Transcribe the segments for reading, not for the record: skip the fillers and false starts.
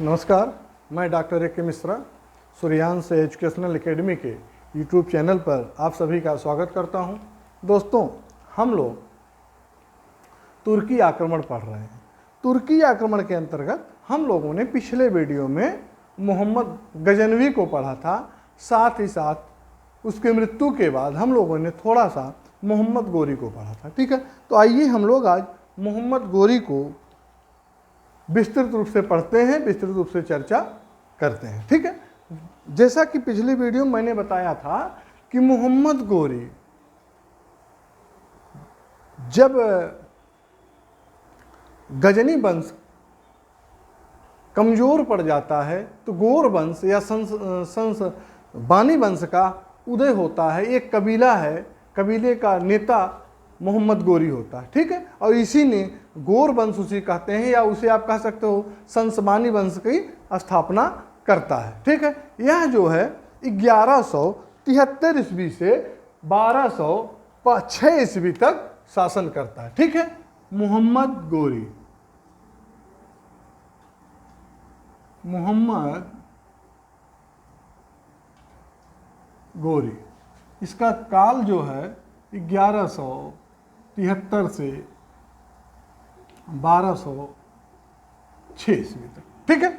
नमस्कार, मैं doctor AK. Mishra Suryansh educational academy के यूट्यूब चैनल पर आप सभी का स्वागत करता हूं। दोस्तों, हम लोग तुर्की आक्रमण पढ़ रहे हैं। तुर्की आक्रमण के अंतर्गत हम लोगों ने पिछले वीडियो में मोहम्मद गजनवी को पढ़ा था, साथ ही साथ उसकी मृत्यु के बाद हम लोगों ने थोड़ा सा मोहम्मद गोरी को पढ़ा था। ठीक है, तो आइए हम लोग आज मोहम्मद गोरी को विस्तृत रूप से पढ़ते हैं, विस्तृत रूप से चर्चा करते हैं। ठीक है, जैसा कि पिछली वीडियो में मैंने बताया था कि मोहम्मद गोरी जब गजनी वंश कमजोर पड़ जाता है तो गोर वंश या बानी वंश का उदय होता है। एक कबीला है, कबीले का नेता मोहम्मद गोरी होता है। ठीक है, और इसी ने गोर वंश उसी कहते हैं, या उसे आप कह सकते हो संसबानी वंश की स्थापना करता है। ठीक है, यह जो है 1173 ईस्वी से 1206 ईस्वी तक शासन करता है। ठीक है, मोहम्मद गोरी इसका काल जो है 1173 से 1206 ईस्वी तक। ठीक है,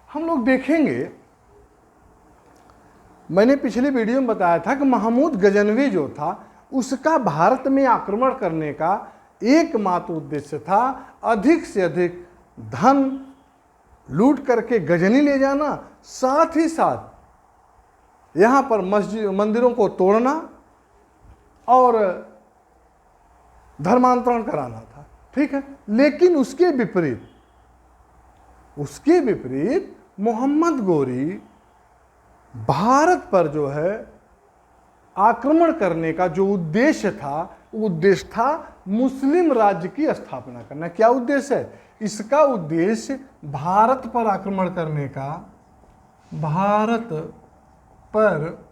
हम लोग देखेंगे, मैंने पिछली वीडियो में बताया था कि महमूद गजनवी जो था उसका भारत में आक्रमण करने का एकमात्र उद्देश्य था अधिक से अधिक धन लूट करके गजनी ले जाना, साथ ही साथ यहाँ पर मंदिरों को तोड़ना और धर्मांतरण कराना था। ठीक है, लेकिन उसके विपरीत मोहम्मद गोरी भारत पर जो है आक्रमण करने का जो उद्देश्य था, वो उद्देश्य था मुस्लिम राज्य की स्थापना करना। क्या उद्देश्य है इसका? उद्देश्य भारत पर आक्रमण करने का, भारत पर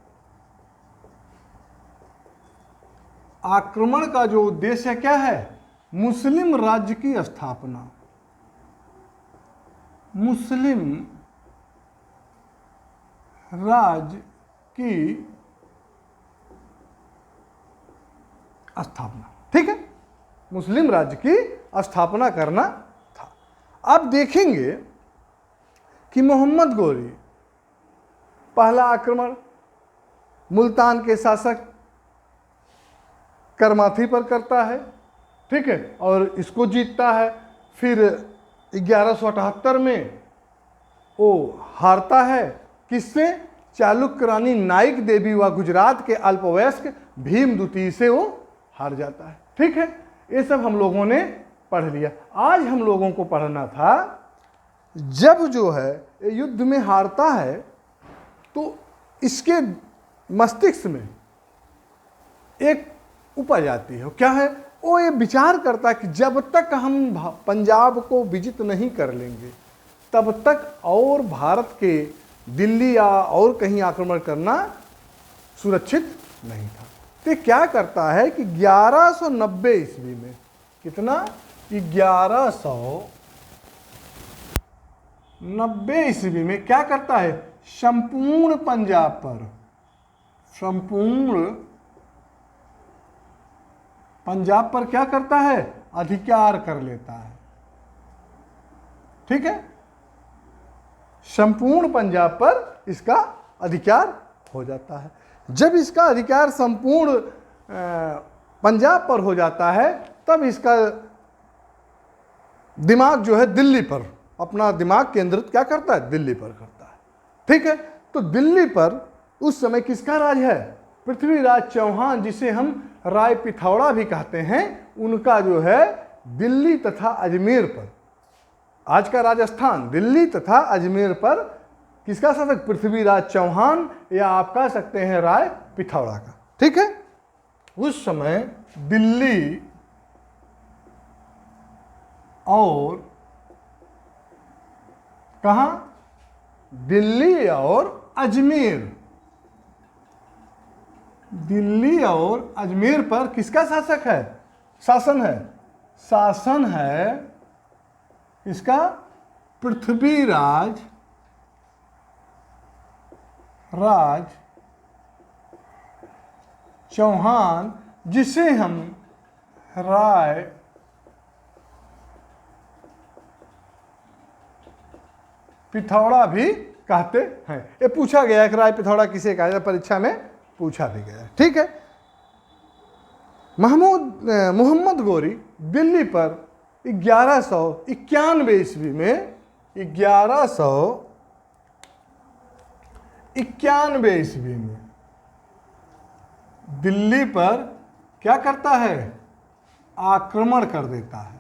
आक्रमण का जो उद्देश्य क्या है? मुस्लिम राज्य की स्थापना, मुस्लिम राज्य की स्थापना। ठीक है, मुस्लिम राज्य की स्थापना करना था। अब देखेंगे कि मोहम्मद गोरी पहला आक्रमण मुल्तान के शासक करमाथी पर करता है। ठीक है, और इसको जीतता है। फिर 1178 में वो हारता है। किससे? चालुक्य रानी नाइक देवी व गुजरात के अल्पवयस्क भीम द्वितीय से वो हार जाता है। ठीक है, ये सब हम लोगों ने पढ़ लिया। आज हम लोगों को पढ़ना था, जब जो है ये युद्ध में हारता है तो इसके मस्तिष्क में एक उपज आती है। क्या है वो? ये विचार करता है कि जब तक हम पंजाब को विजित नहीं कर लेंगे तब तक और भारत के दिल्ली या और कहीं आक्रमण करना सुरक्षित नहीं था। तो क्या करता है कि 1190 ईस्वी में, कितना? 1190 ईस्वी में क्या करता है? संपूर्ण पंजाब पर क्या करता है? अधिकार कर लेता है। ठीक है, संपूर्ण पंजाब पर इसका अधिकार हो जाता है। जब इसका अधिकार संपूर्ण पंजाब पर हो जाता है तब इसका दिमाग जो है दिल्ली पर, अपना दिमाग केंद्रित क्या करता है? दिल्ली पर करता है। ठीक है, तो दिल्ली पर उस समय किसका राज है? पृथ्वीराज चौहान, जिसे हम राय पिथौड़ा भी कहते हैं, उनका जो है दिल्ली तथा अजमेर पर, आज का राजस्थान, दिल्ली तथा अजमेर पर किसका शासक? पृथ्वीराज चौहान, या आप कह सकते हैं राय पिथौड़ा का। ठीक है, उस समय दिल्ली और कहां? दिल्ली और अजमेर, दिल्ली और अजमेर पर किसका शासक है? शासन है इसका पृथ्वीराज चौहान, जिसे हम राय पिथौड़ा भी कहते हैं। ये पूछा गया है कि राय पिथौड़ा किसे कहा जाता है, परीक्षा में पूछा भी गया है। ठीक है। मोहम्मद गोरी दिल्ली पर 1191 ईस्वी में 1191 ईस्वी में दिल्ली पर क्या करता है, आक्रमण कर देता है।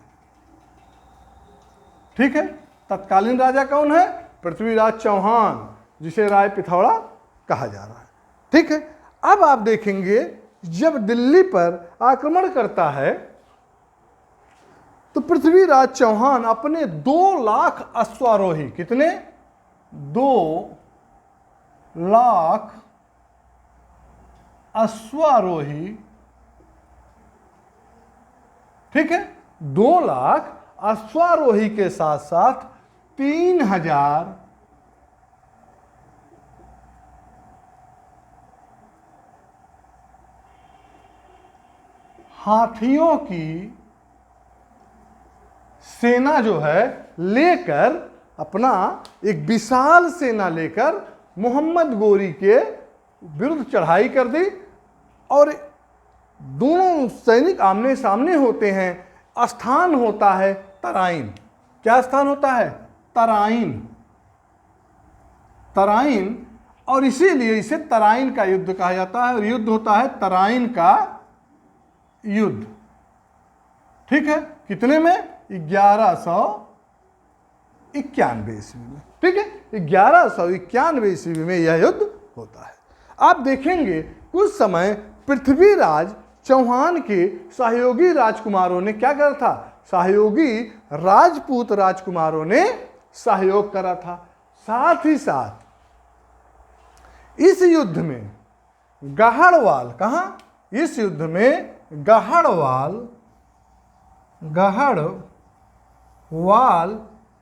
ठीक है। तत्कालीन राजा कौन है, पृथ्वीराज चौहान, जिसे राय पिथौड़ा कहा जा रहा है। ठीक है। अब आप देखेंगे जब दिल्ली पर आक्रमण करता है तो पृथ्वीराज चौहान अपने 2 लाख अश्वारोही, कितने, 2 लाख अश्वारोही, ठीक है, 2 लाख अश्वारोही के साथ साथ 3000 हाथियों की सेना जो है लेकर, अपना एक विशाल सेना लेकर मोहम्मद गोरी के विरुद्ध चढ़ाई कर दी। और दोनों सैनिक आमने सामने होते हैं। स्थान होता है तराइन। क्या स्थान होता है, तराइन। तराइन, और इसीलिए इसे तराइन का युद्ध कहा जाता है। और युद्ध होता है तराइन का युद्ध। ठीक है। कितने में, 1191 ईस्वी में। ठीक है। 1191 ईस्वी में यह युद्ध होता है। आप देखेंगे कुछ समय पृथ्वीराज चौहान के सहयोगी राजकुमारों ने क्या करा था, सहयोगी राजपूत राजकुमारों ने सहयोग करा था। साथ ही साथ इस युद्ध में गहड़वाल, कहां, इस युद्ध में गहड़वाल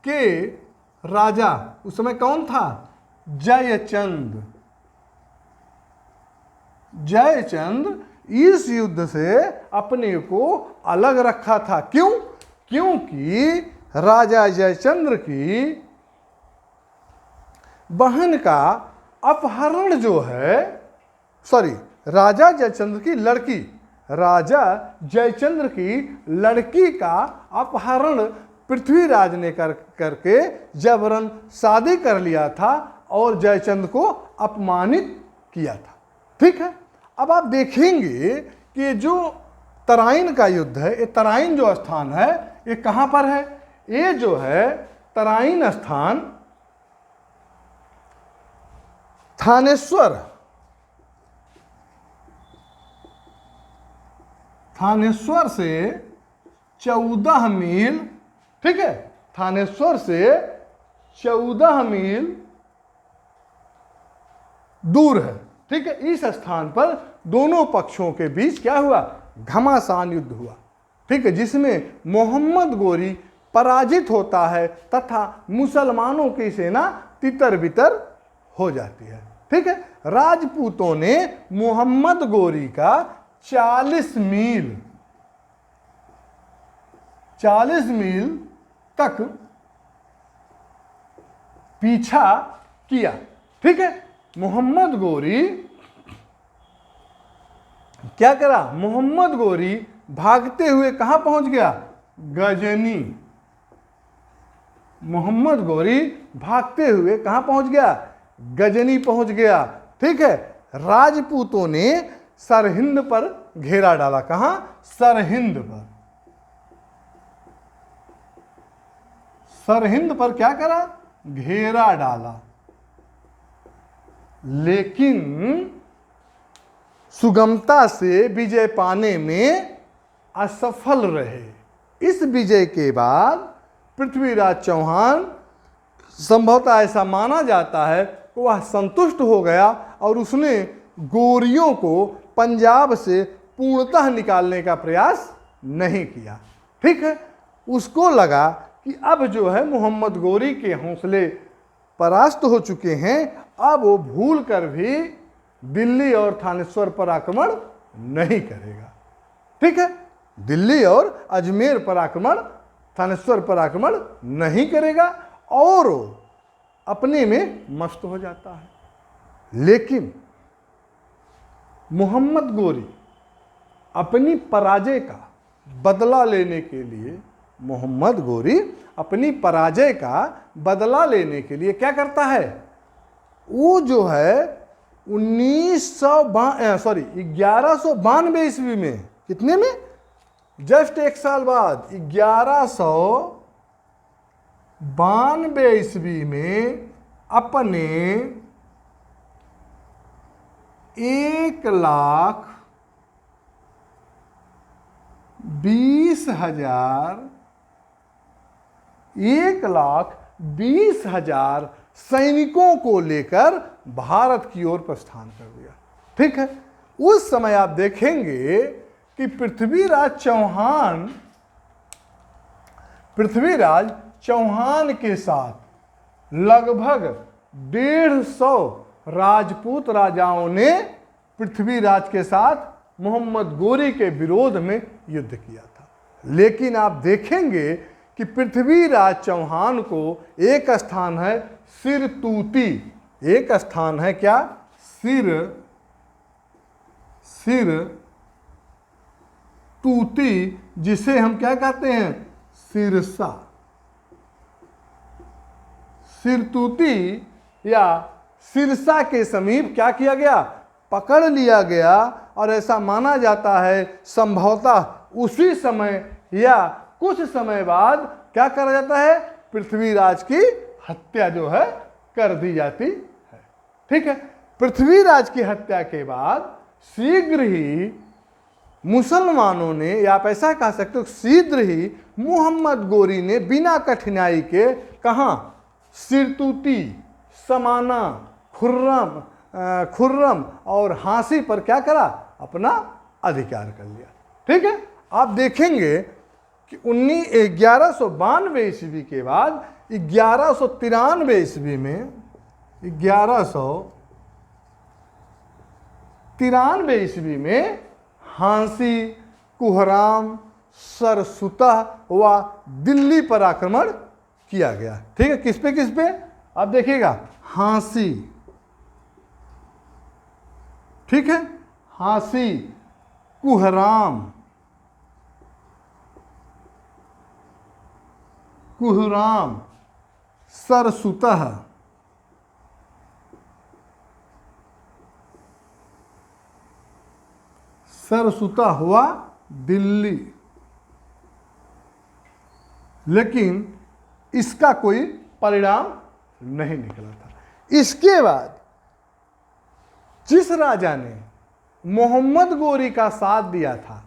के राजा उस समय कौन था, जयचंद। इस युद्ध से अपने को अलग रखा था। क्यों, क्योंकि राजा जयचंद्र की बहन का अपहरण जो है, राजा जयचंद्र की लड़की, राजा जयचंद्र की लड़की का अपहरण पृथ्वीराज ने करके जबरन शादी कर लिया था और जयचंद्र को अपमानित किया था। ठीक है। अब आप देखेंगे कि जो तराइन का युद्ध है, ये तराइन जो स्थान है ये कहां पर है, ये जो है तराइन स्थान थानेश्वर से 14 मील, ठीक है, थानेश्वर से 14 मील दूर है। ठीक है। इस स्थान पर दोनों पक्षों के बीच क्या हुआ, घमासान युद्ध हुआ। ठीक है। जिसमें मोहम्मद गोरी पराजित होता है तथा मुसलमानों की सेना तितर बितर हो जाती है। ठीक है। राजपूतों ने मोहम्मद गोरी का 40 मील तक पीछा किया। ठीक है। मोहम्मद गोरी क्या करा, मोहम्मद गोरी भागते हुए कहां पहुंच गया, गजनी। मोहम्मद गोरी भागते हुए कहां पहुंच गया, गजनी पहुंच गया। ठीक है। राजपूतों ने सरहिंद पर घेरा डाला। कहां, सरहिंद पर। सरहिंद पर क्या करा, घेरा डाला। लेकिन सुगमता से विजय पाने में असफल रहे। इस विजय के बाद पृथ्वीराज चौहान, संभवतः ऐसा माना जाता है कि वह संतुष्ट हो गया और उसने गोरियों को पंजाब से पूर्णतः निकालने का प्रयास नहीं किया। ठीक है। उसको लगा कि अब जो है मोहम्मद गोरी के हौसले परास्त हो चुके हैं, अब वो भूल कर भी दिल्ली और थानेश्वर पर आक्रमण नहीं करेगा। ठीक है, दिल्ली और अजमेर पर आक्रमण, थानेश्वर पर आक्रमण नहीं करेगा और अपने में मस्त हो जाता है। लेकिन मोहम्मद गोरी अपनी पराजय का बदला लेने के लिए, मोहम्मद गोरी अपनी पराजय का बदला लेने के लिए क्या करता है, वो जो है 1192 ईस्वी में, कितने में, जस्ट एक साल बाद 1192 ईस्वी में अपने 1,20,000 सैनिकों को लेकर भारत की ओर प्रस्थान कर दिया। ठीक है, उस समय आप देखेंगे कि पृथ्वीराज चौहान के साथ लगभग 150 राजपूत राजाओं ने पृथ्वीराज के साथ मोहम्मद गोरी के विरोध में युद्ध किया था। लेकिन आप देखेंगे कि पृथ्वीराज चौहान को एक स्थान है सिरतूती, एक स्थान है क्या, सिरतूती, जिसे हम क्या कहते हैं, सिरसा, सिरतूती या सिरसा के समीप क्या किया गया, पकड़ लिया गया। और ऐसा माना जाता है संभवतः उसी समय या कुछ समय बाद क्या करा जाता है, पृथ्वीराज की हत्या जो है कर दी जाती है। ठीक है, पृथ्वीराज की हत्या के बाद शीघ्र ही मुसलमानों ने, या आप ऐसा कह सकते हो शीघ्र ही मोहम्मद गोरी ने बिना कठिनाई के कहाँ, सिरतूती, समाना, खुर्रम और हाँसी पर क्या करा, अपना अधिकार कर लिया। ठीक है, आप देखेंगे कि 1192 ईस्वी के बाद 1193 ईस्वी में, 1193 ईस्वी में हाँसी, कुहराम, सरसुतह व दिल्ली पर आक्रमण किया गया। ठीक है, किस पे, आप देखिएगा, हाँसी, ठीक है, हाँसी, कुहराम, सरसुतह, हुआ दिल्ली। लेकिन इसका कोई परिणाम नहीं निकला था। इसके बाद जिस राजा ने मोहम्मद गोरी का साथ दिया था,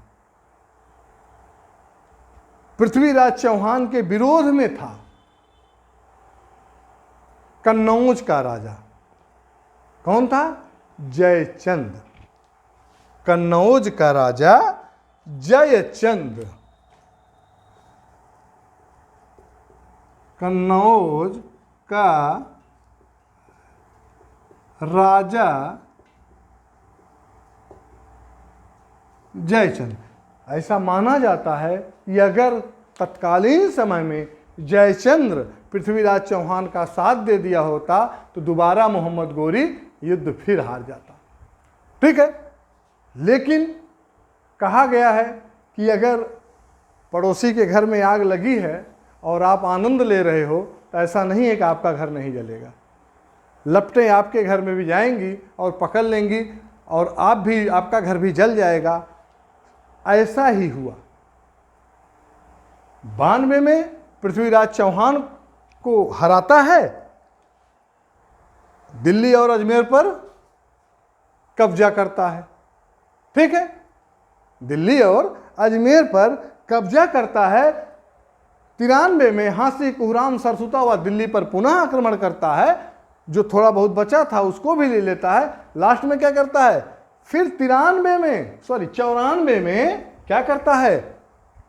पृथ्वीराज चौहान के विरोध में था, कन्नौज का राजा कौन था, जयचंद, कन्नौज का राजा जयचंद, कन्नौज का राजा जयचंद। ऐसा माना जाता है कि अगर तत्कालीन समय में जयचंद्र पृथ्वीराज चौहान का साथ दे दिया होता तो दोबारा मोहम्मद गोरी युद्ध फिर हार जाता। ठीक है, लेकिन कहा गया है कि अगर पड़ोसी के घर में आग लगी है और आप आनंद ले रहे हो तो ऐसा नहीं है कि आपका घर नहीं जलेगा, लपटें आपके घर में भी जाएंगी और पकड़ लेंगी और आपका घर भी जल जाएगा। ऐसा ही हुआ। 92 में पृथ्वीराज चौहान को हराता है, दिल्ली और अजमेर पर कब्जा करता है। ठीक है, दिल्ली और अजमेर पर कब्जा करता है। 93 में हाँसी, कुहराम, सरसुता व दिल्ली पर पुनः आक्रमण करता है, जो थोड़ा बहुत बचा था उसको भी ले लेता है। लास्ट में क्या करता है, फिर 94 में क्या करता है,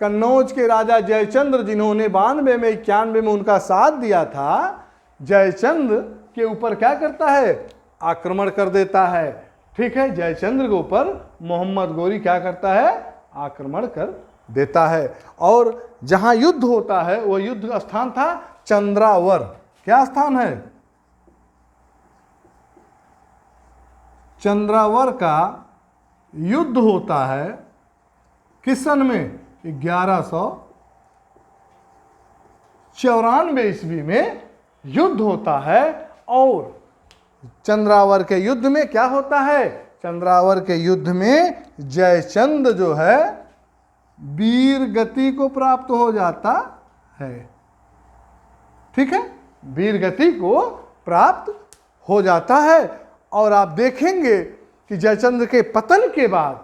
कन्नौज के राजा जयचंद्र, जिन्होंने 92 में 91 में उनका साथ दिया था, जयचंद्र के ऊपर क्या करता है, आक्रमण कर देता है। ठीक है, जयचंद्र के ऊपर मोहम्मद गोरी क्या करता है, आक्रमण कर देता है। और जहां युद्ध होता है वो युद्ध स्थान था चंद्रावर। क्या स्थान है, चंद्रावर का युद्ध होता है किस सन में, 1194 ईस्वी में युद्ध होता है। और चंद्रावर के युद्ध में क्या होता है, चंद्रावर के युद्ध में जयचंद्र जो है वीर गति को प्राप्त हो जाता है। ठीक है, वीर गति को प्राप्त हो जाता है। और आप देखेंगे कि जयचंद्र के पतन के बाद,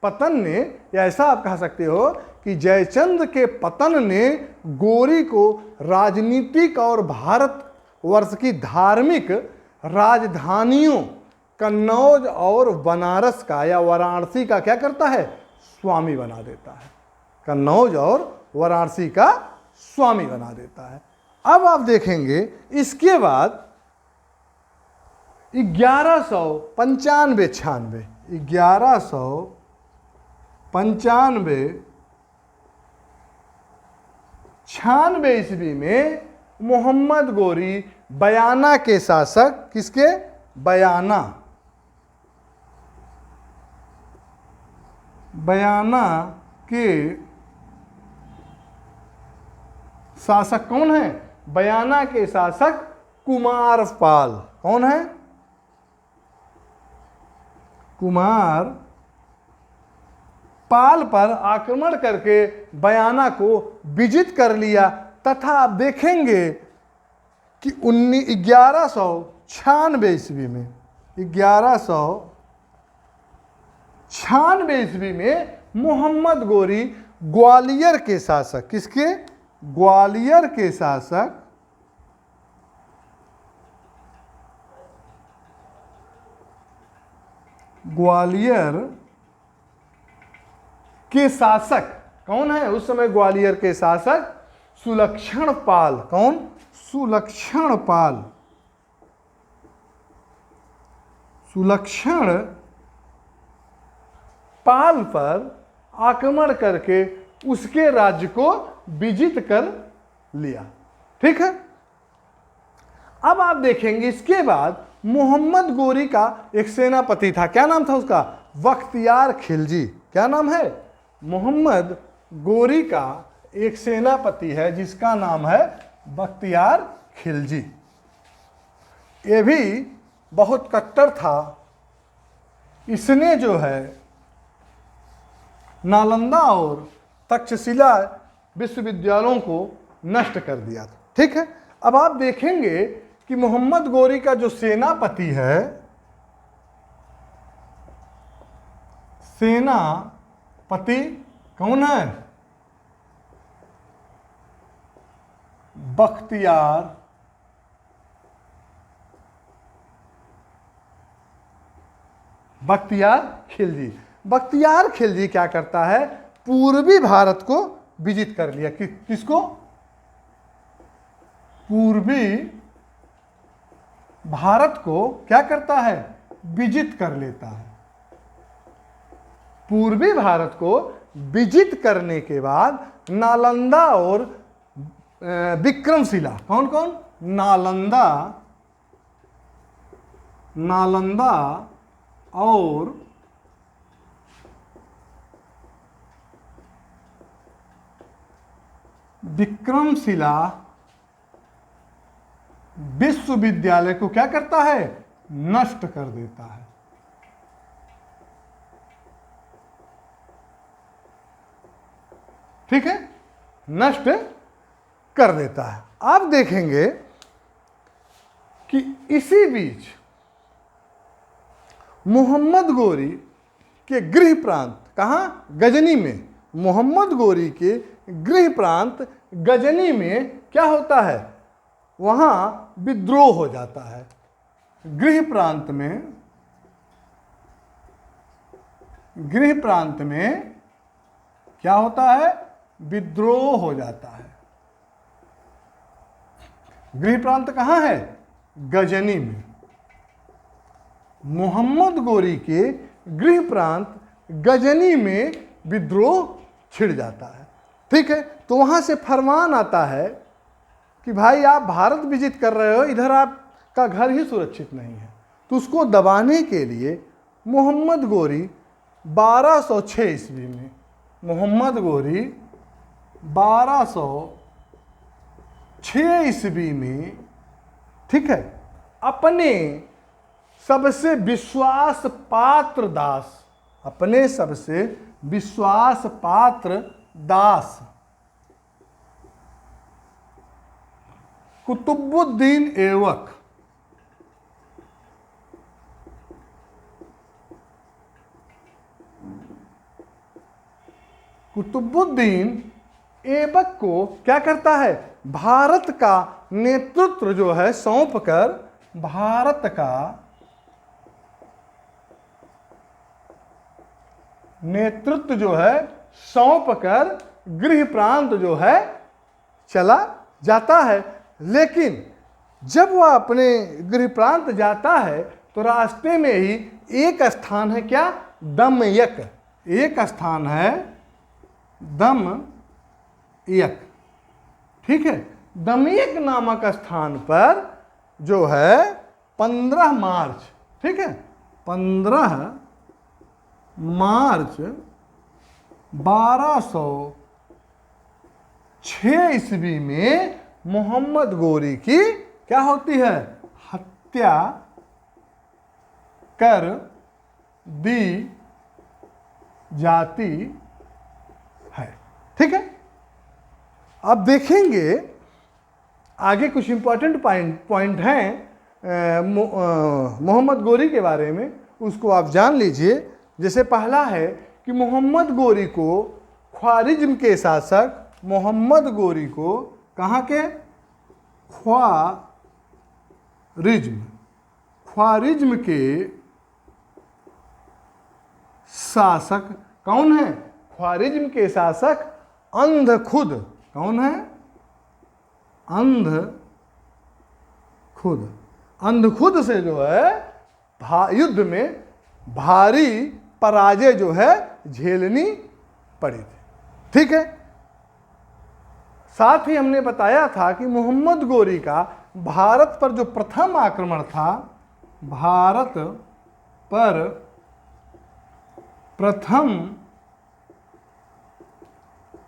पतन ने, या ऐसा आप कह सकते हो कि जयचंद्र के पतन ने गोरी को राजनीतिक और भारतवर्ष की धार्मिक राजधानियों कन्नौज और बनारस का या वाराणसी का क्या करता है, स्वामी बना देता है। कन्नौज और वाराणसी का स्वामी बना देता है। अब आप देखेंगे इसके बाद 1195 96 ईस्वी में मोहम्मद गोरी बयाना के शासक, किसके, बयाना के शासक कौन है, बयाना के शासक कुमारपाल। कौन है, कुमार पाल पर आक्रमण करके बयाना को विजित कर लिया। तथा आप देखेंगे कि 1196 ईस्वी में 1196 ईस्वी में मोहम्मद गोरी ग्वालियर के शासक, किसके, ग्वालियर के शासक ग्वालियर के शासक कौन है उस समय, ग्वालियर के शासक सुलक्षण पाल। कौन, सुलक्षण पाल। सुलक्षण पाल पर आक्रमण करके उसके राज्य को विजित कर लिया। ठीक है, अब आप देखेंगे इसके बाद मोहम्मद गोरी का एक सेनापति था। क्या नाम था उसका, बख्तियार खिलजी। क्या नाम है, मोहम्मद गोरी का एक सेनापति है जिसका नाम है बख्तियार खिलजी। ये भी बहुत कट्टर था। इसने जो है नालंदा और तक्षशिला विश्वविद्यालयों को नष्ट कर दिया था। ठीक है, अब आप देखेंगे कि मोहम्मद गोरी का जो सेनापति है, सेनापति कौन है, बख्तियार खिलजी। बख्तियार खिलजी क्या करता है, पूर्वी भारत को विजित कर लिया। किसको, पूर्वी भारत को क्या करता है, विजित कर लेता है। पूर्वी भारत को विजित करने के बाद नालंदा और विक्रमशिला, कौन कौन, नालंदा और विक्रमशिला विश्वविद्यालय को क्या करता है, नष्ट कर देता है। ठीक है, नष्ट कर देता है। आप देखेंगे कि इसी बीच मोहम्मद गोरी के गृह प्रांत, कहां, गजनी में, मोहम्मद गोरी के गृह प्रांत गजनी में क्या होता है, वहां विद्रोह हो जाता है। गृह प्रांत में क्या होता है, विद्रोह हो जाता है। गृह प्रांत कहाँ है? गजनी में। मोहम्मद गोरी के गृह प्रांत गजनी में विद्रोह छिड़ जाता है। ठीक है, तो वहां से फरमान आता है कि भाई आप भारत विजिट कर रहे हो, इधर आपका घर ही सुरक्षित नहीं है। तो उसको दबाने के लिए मोहम्मद गोरी 1206 ईस्वी में, मोहम्मद गोरी 1206 ईस्वी में, ठीक है, अपने सबसे विश्वास पात्र दास, अपने सबसे विश्वास पात्र दास कुतुबुद्दीन ऐबक, कुतुबुद्दीन ऐबक को क्या करता है? भारत का नेतृत्व जो है सौंप कर, भारत का नेतृत्व जो है सौंप कर गृह प्रांत जो है चला जाता है। लेकिन जब वह अपने गृह प्रांत जाता है तो रास्ते में ही एक स्थान है, क्या? दमयक। एक स्थान है दमयक, ठीक है। दमयक नामक स्थान पर जो है 15 मार्च, ठीक है, 15 मार्च 1206 ईस्वी में मोहम्मद गोरी की क्या होती है? हत्या कर दी जाती है। ठीक है, अब देखेंगे आगे कुछ इंपॉर्टेंट पॉइंट हैं मोहम्मद गोरी के बारे में, उसको आप जान लीजिए। जैसे पहला है कि मोहम्मद गोरी को ख्वारिज्म के शासक, मोहम्मद गोरी को कहाँ के? ख्वारिज्म के शासक कौन है? ख्वारिज्म के शासक अंधखुद। कौन है? अंधखुद। अंधखुद से जो है युद्ध में भारी पराजय जो है झेलनी पड़ी थी। ठीक है, साथ ही हमने बताया था कि मोहम्मद गोरी का भारत पर जो प्रथम आक्रमण था, भारत पर प्रथम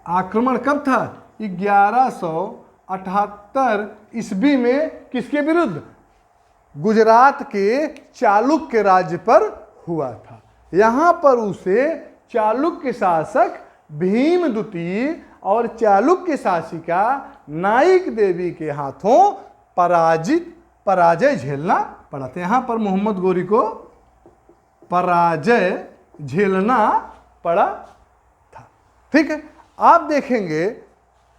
आक्रमण कब था? 1178 ईस्वी में। किसके विरुद्ध? गुजरात के चालुक्य राज्य पर हुआ था। यहाँ पर उसे चालुक्य शासक भीम द्वितीय और चालुक्य शासिका नाइक देवी के हाथों पराजय झेलना पड़ा था। यहाँ पर मोहम्मद गोरी को पराजय झेलना पड़ा था। ठीक है, आप देखेंगे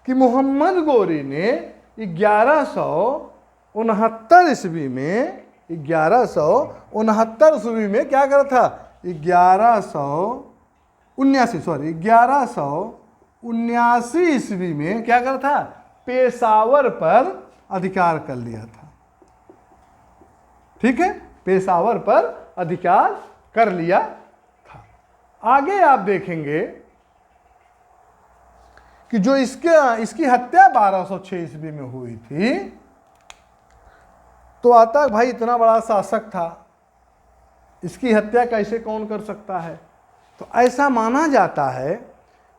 कि मोहम्मद गोरी ने 1169 ईस्वी में, 1169 ईस्वी में क्या करा था? 1179 ईस्वी में क्या करा था? पेशावर पर अधिकार कर लिया था। ठीक है, पेशावर पर अधिकार कर लिया था। आगे आप देखेंगे कि जो इसकी हत्या 1206 ईस्वी में हुई थी, तो आता भाई इतना बड़ा शासक था, इसकी हत्या कैसे कौन कर सकता है? तो ऐसा माना जाता है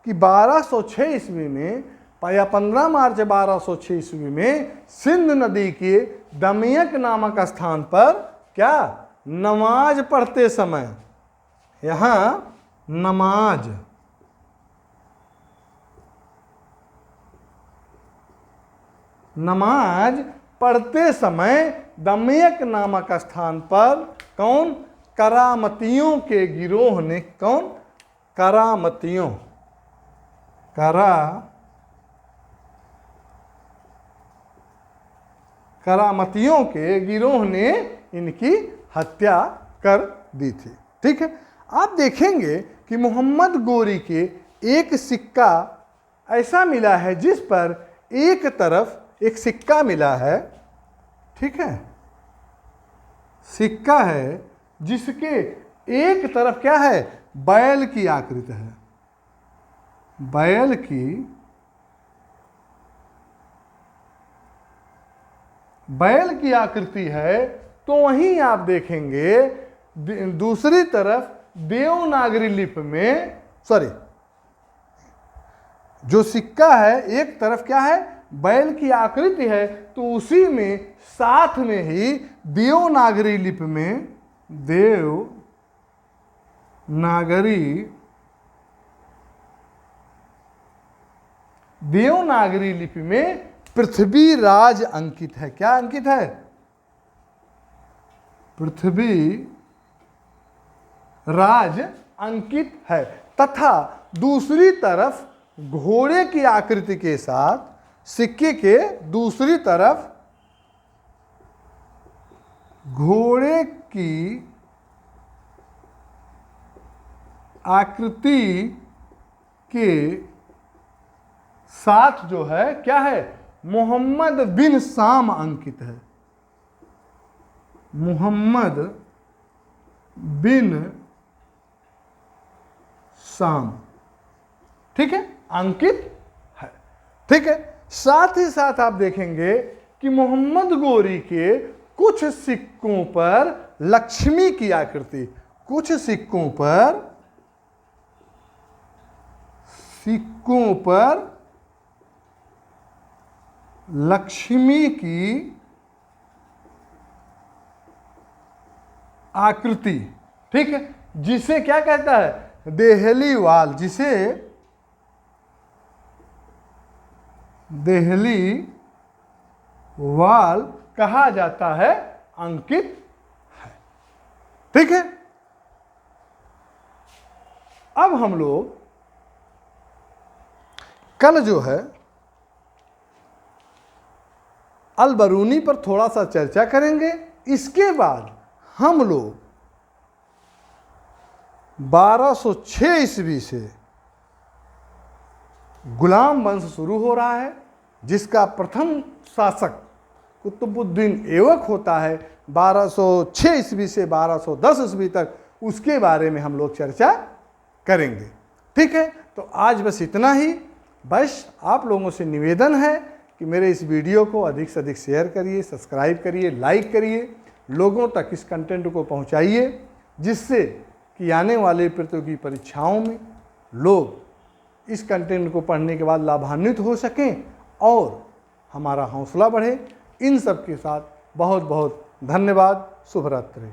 कि 1206 ईस्वी में या 15 मार्च 1206 ईस्वी में सिंध नदी के दमयक नामक स्थान पर क्या? नमाज पढ़ते समय, यहाँ नमाज पढ़ते समय दमयक नामक स्थान पर कौन? करामतियों के गिरोह ने, कौन? करामतियों के गिरोह ने इनकी हत्या कर दी थी। ठीक है, आप देखेंगे कि मोहम्मद गोरी के एक सिक्का ऐसा मिला है जिस पर एक तरफ एक सिक्का मिला है, ठीक है, सिक्का है जिसके एक तरफ क्या है, बैल की आकृति है, बैल की आकृति है। तो वहीं आप देखेंगे दूसरी तरफ देवनागरी लिपि में, सॉरी, जो सिक्का है एक तरफ क्या है, बैल की आकृति है, तो उसी में साथ में ही देवनागरी लिपि में, देवनागरी लिपि में पृथ्वीराज अंकित है। क्या अंकित है, पृथ्वीराज अंकित है, तथा दूसरी तरफ घोड़े की आकृति के साथ सिक्के के दूसरी तरफ घोड़े की आकृति के साथ जो है क्या है, मोहम्मद बिन शाम अंकित है, मोहम्मद बिन शाम, ठीक है, अंकित है, ठीक है। साथ ही साथ आप देखेंगे कि मोहम्मद गोरी के कुछ सिक्कों पर लक्ष्मी की आकृति, कुछ सिक्कों पर लक्ष्मी की आकृति, ठीक है, जिसे क्या कहता है, देहली वाल, जिसे देहली वाल कहा जाता है, अंकित है, ठीक है। अब हम लोग कल जो है अल बरूनी पर थोड़ा सा चर्चा करेंगे। इसके बाद हम लोग 1206 ईस्वी से गुलाम वंश शुरू हो रहा है, जिसका प्रथम शासक कुतुबुद्दीन ऐबक होता है 1206 ईस्वी से 1210 ईस्वी तक। उसके बारे में हम लोग चर्चा करेंगे, ठीक है। तो आज बस इतना ही। बस आप लोगों से निवेदन है कि मेरे इस वीडियो को अधिक से अधिक शेयर करिए, सब्सक्राइब करिए, लाइक करिए, लोगों तक इस कंटेंट को पहुंचाइए, जिससे कि आने वाले प्रतियोगी परीक्षाओं में लोग इस कंटेंट को पढ़ने के बाद लाभान्वित हो सकें और हमारा हौसला बढ़े। इन सब के साथ बहुत बहुत धन्यवाद। शुभ रात्रि।